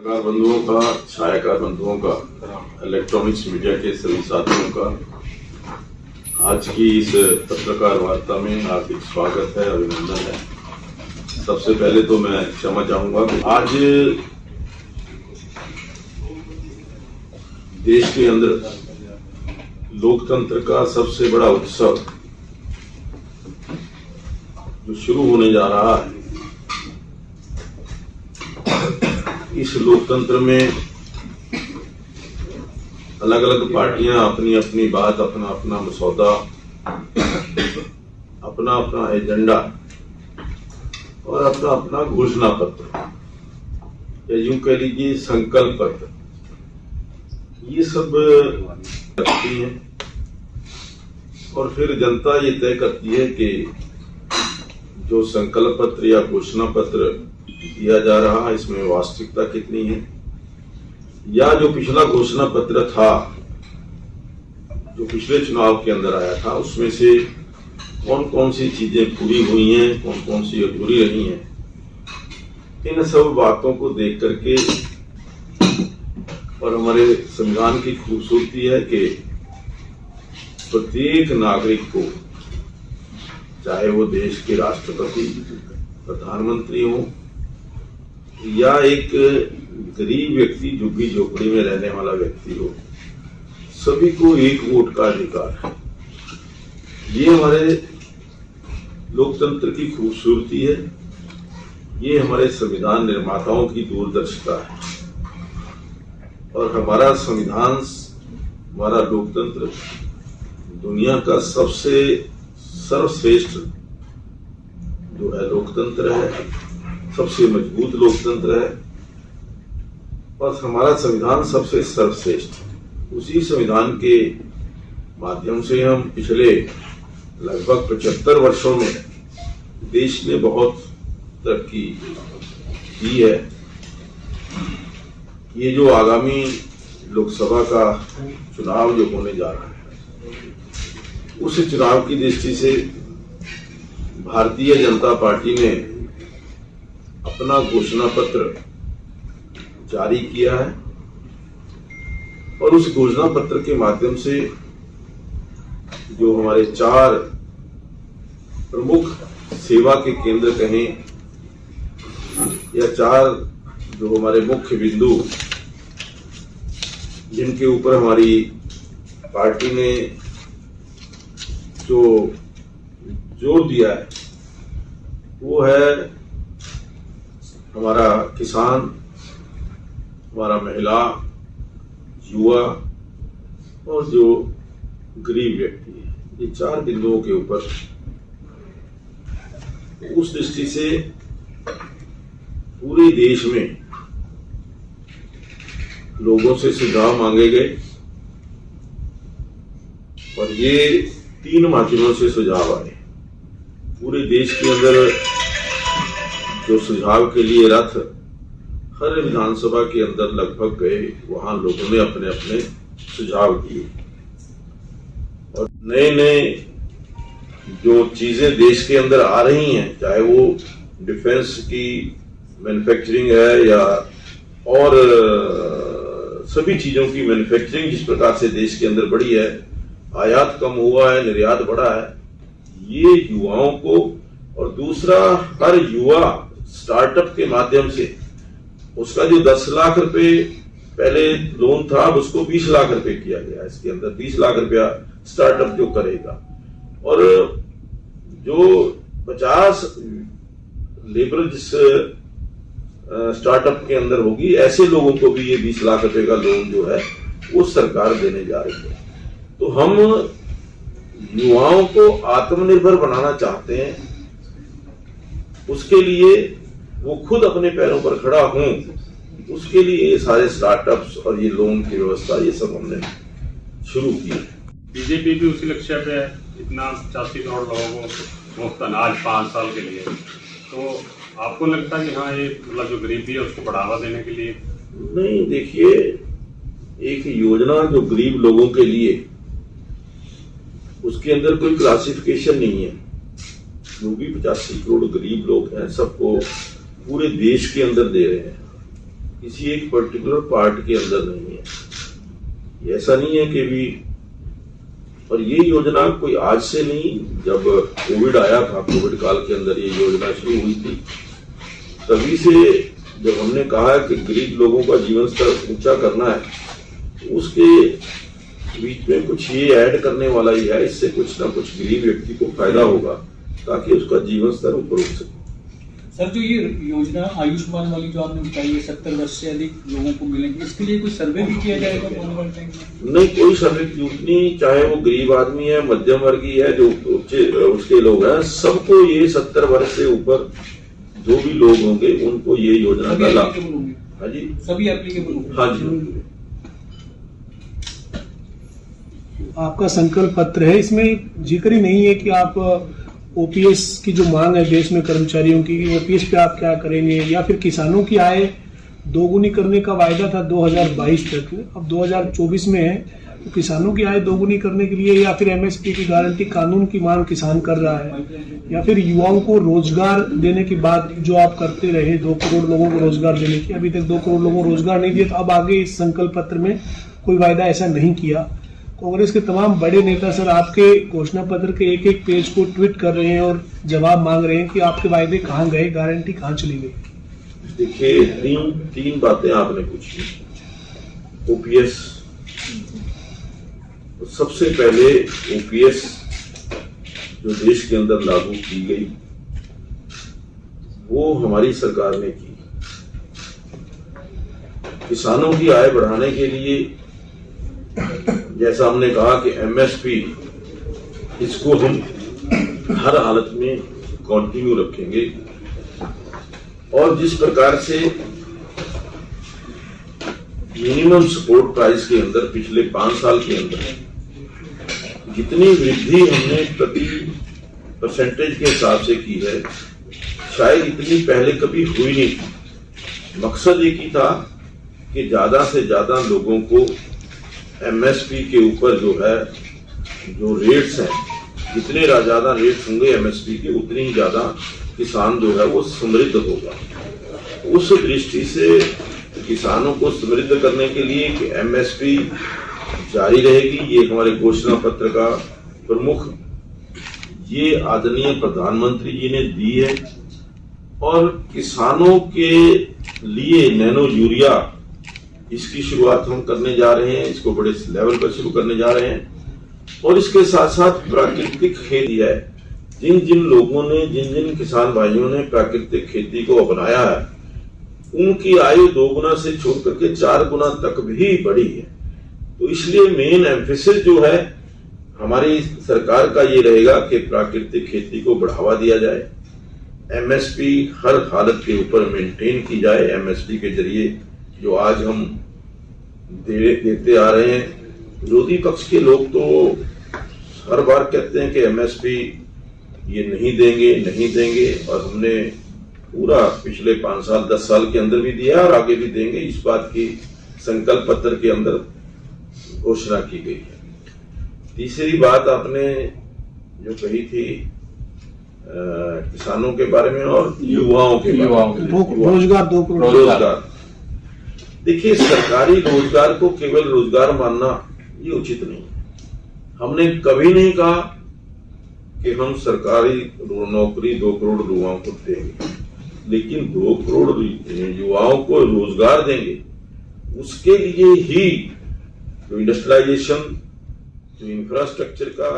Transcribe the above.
पत्रकार बंधुओं का, छायाकार बंधुओं का, इलेक्ट्रॉनिक्स मीडिया के सभी साथियों का आज की इस पत्रकार वार्ता में हार्दिक स्वागत है, अभिनंदन है। सबसे पहले तो मैं क्षमा चाहूंगा कि आज देश के अंदर लोकतंत्र का सबसे बड़ा उत्सव जो शुरू होने जा रहा है, इस लोकतंत्र में अलग अलग पार्टियां अपनी अपनी बात, अपना अपना मसौदा, अपना अपना एजेंडा और अपना अपना घोषणा पत्र या यूं कह लीजिए संकल्प पत्र, ये सब रखती हैं और फिर जनता ये तय करती है कि जो संकल्प पत्र या घोषणा पत्र दिया जा रहा है इसमें वास्तविकता कितनी है, या जो पिछला घोषणा पत्र था जो पिछले चुनाव के अंदर आया था उसमें से कौन कौन सी चीजें पूरी हुई हैं, कौन कौन सी अधूरी रही हैं। इन सब बातों को देख करके, और हमारे संविधान की खूबसूरती है कि प्रत्येक नागरिक को, चाहे वो देश के राष्ट्रपति, प्रधानमंत्री हो या एक गरीब व्यक्ति, झुग्गी झोपड़ी में रहने वाला व्यक्ति हो, सभी को एक वोट का अधिकार है। ये हमारे लोकतंत्र की खूबसूरती है, ये हमारे संविधान निर्माताओं की दूरदर्शिता है। और हमारा संविधान, हमारा लोकतंत्र दुनिया का सबसे सर्वश्रेष्ठ जो है लोकतंत्र है, सबसे मजबूत लोकतंत्र है, और हमारा संविधान सबसे सर्वश्रेष्ठ। उसी संविधान के माध्यम से हम पिछले लगभग 75 वर्षों में देश ने बहुत तरक्की की है। ये जो आगामी लोकसभा का चुनाव जो होने जा रहा है, उस चुनाव की दृष्टि से भारतीय जनता पार्टी ने अपना घोषणा पत्र जारी किया है और उस घोषणा पत्र के माध्यम से जो हमारे 4 प्रमुख सेवा के केंद्र कहें या 4 जो हमारे मुख्य बिंदु जिनके ऊपर हमारी पार्टी ने जो जोर दिया है, वो है हमारा किसान, हमारा महिला, युवा और जो गरीब व्यक्ति है। ये 4 बिंदुओं के ऊपर उस दृष्टि से पूरे देश में लोगों से सुझाव मांगे गए और ये 3 माध्यमों से सुझाव आए। पूरे देश के अंदर जो सुझाव के लिए रथ हर विधानसभा के अंदर लगभग गए, वहां लोगों ने अपने अपने सुझाव दिए और नए नए जो चीजें देश के अंदर आ रही हैं, चाहे वो डिफेंस की मैन्युफैक्चरिंग है या और सभी चीजों की मैन्युफैक्चरिंग जिस प्रकार से देश के अंदर बढ़ी है, आयात कम हुआ है, निर्यात बढ़ा है, ये युवाओं को, और दूसरा हर युवा स्टार्टअप के माध्यम से उसका जो 10 लाख रुपए पहले लोन था उसको 20 लाख रुपए किया गया। इसके अंदर 20 लाख रुपया स्टार्टअप जो करेगा और जो 50 लेबर जिस स्टार्टअप के अंदर होगी, ऐसे लोगों को भी ये 20 लाख रुपए का लोन जो है वो सरकार देने जा रही है। तो हम युवाओं को आत्मनिर्भर बनाना चाहते हैं, उसके लिए वो खुद अपने पैरों पर खड़ा हों, उसके लिए ये सारे स्टार्टअप्स और ये लोन की व्यवस्था ये सब हमने शुरू की है। बीजेपी भी उसी लक्ष्य पे है, इतना 85 करोड़ लोगों को मुफ्त अनाज 5 साल के लिए। तो आपको लगता है कि हाँ ये मतलब जो गरीबी है उसको बढ़ावा देने के लिए? नहीं, देखिए, एक योजना जो गरीब लोगों के लिए, उसके अंदर कोई क्लासिफिकेशन नहीं है। जो भी 85 करोड़ गरीब लोग हैं सबको पूरे देश के अंदर दे रहे हैं। किसी एक पर्टिकुलर पार्ट के अंदर नहीं है। ऐसा नहीं है कि भी, और ये योजना कोई आज से नहीं, जब कोविड आया था, कोविड काल के अंदर ये योजना शुरू हुई थी, तभी से जब हमने कहा कि गरीब लोगों का जीवन स्तर ऊंचा करना है, तो उसके बीच में कुछ ये ऐड करने वाला ही है, इससे कुछ ना कुछ गरीब व्यक्ति को फायदा होगा ताकि उसका जीवन स्तर ऊपर उठ सके। सर, जो ये योजना आयुष्मान वाली जो आपने बताई है 70 वर्ष से अधिक लोगों को मिलेंगे, इसके लिए कोई सर्वे भी किया जाएगा? नहीं, कोई सर्वे की जरूरत नहीं। चाहे वो गरीब आदमी है, मध्यम वर्गीय है, जो उसके लोग हैं, सबको ये 70 वर्ष से ऊपर जो भी लोग होंगे उनको ये योजना का लाभ। हाँ जी, सभी एप्लीकेबल होंगे। हाँ जी। आपका संकल्प पत्र है, इसमें जिक्र ही नहीं है कि आप ओपीएस की जो मांग है देश में कर्मचारियों की, ओपीएस पे आप क्या करेंगे, या फिर किसानों की आय दोगुनी करने का वायदा था 2022 तक, अब 2024 में है, तो किसानों की आय दोगुनी करने के लिए या फिर एमएसपी की गारंटी कानून की मांग किसान कर रहा है, या फिर युवाओं को रोजगार देने की बात जो आप करते रहे 2 करोड़ लोगों को रोजगार देने की, अभी तक 2 करोड़ लोगों को रोजगार नहीं दिया, तो अब आगे इस संकल्प पत्र में कोई वायदा ऐसा नहीं किया। कांग्रेस के तमाम बड़े नेता सर आपके घोषणा पत्र के एक एक पेज को ट्वीट कर रहे हैं और जवाब मांग रहे हैं कि आपके वायदे कहाँ गए, गारंटी कहाँ चली गई। देखिए, तीन बातें आपने पूछी। ओपीएस, सबसे पहले ओपीएस जो देश के अंदर लागू की गई वो हमारी सरकार ने की। किसानों की आय बढ़ाने के लिए जैसा हमने कहा कि एमएसपी, इसको हम हर हालत में कंटिन्यू रखेंगे, और जिस प्रकार से मिनिमम सपोर्ट प्राइस के अंदर पिछले 5 साल के अंदर जितनी वृद्धि हमने प्रति परसेंटेज के हिसाब से की है, शायद इतनी पहले कभी हुई नहीं थी। मकसद एक ही था कि ज्यादा से ज्यादा लोगों को एमएसपी के ऊपर जो है, जो रेट्स हैं, जितने ज्यादा रेट्स होंगे एमएसपी के, उतनी ही ज्यादा किसान जो है वो समृद्ध होगा। उस दृष्टि से किसानों को समृद्ध करने के लिए कि एमएसपी जारी रहेगी, ये हमारे घोषणा पत्र का प्रमुख, ये आदरणीय प्रधानमंत्री जी ने दी है। और किसानों के लिए नैनो यूरिया, इसकी शुरुआत हम करने जा रहे हैं, इसको बड़े लेवल पर शुरू करने जा रहे हैं। और इसके साथ साथ प्राकृतिक खेती है, जिन जिन लोगों ने, जिन जिन किसान भाइयों ने प्राकृतिक खेती को अपनाया है, उनकी आयु 2 गुना से छोड़ करके 4 गुना तक भी बढ़ी है। तो इसलिए मेन एम्फेसिस जो है हमारी सरकार का ये रहेगा कि प्राकृतिक खेती को बढ़ावा दिया जाए, एमएसपी हर हालत के ऊपर मेंटेन की जाए। एमएसपी के जरिए जो आज हम देते आ रहे हैं, विरोधी पक्ष के लोग तो हर बार कहते हैं कि एमएसपी ये नहीं देंगे, और हमने पूरा पिछले 5 साल 10 साल के अंदर भी दिया और आगे भी देंगे, इस बात की संकल्प पत्र के अंदर घोषणा की गई है। तीसरी बात आपने जो कही थी किसानों के बारे में और युवाओं के बारे में, रोजगार 2 करोड़ रोजगार। देखिए, सरकारी रोजगार को केवल रोजगार मानना ये उचित नहीं। हमने कभी नहीं कहा कि हम सरकारी नौकरी 2 करोड़ युवाओं को देंगे, लेकिन 2 करोड़ युवाओं को रोजगार देंगे, उसके लिए ही जो इंडस्ट्रियलाइजेशन, जो इंफ्रास्ट्रक्चर का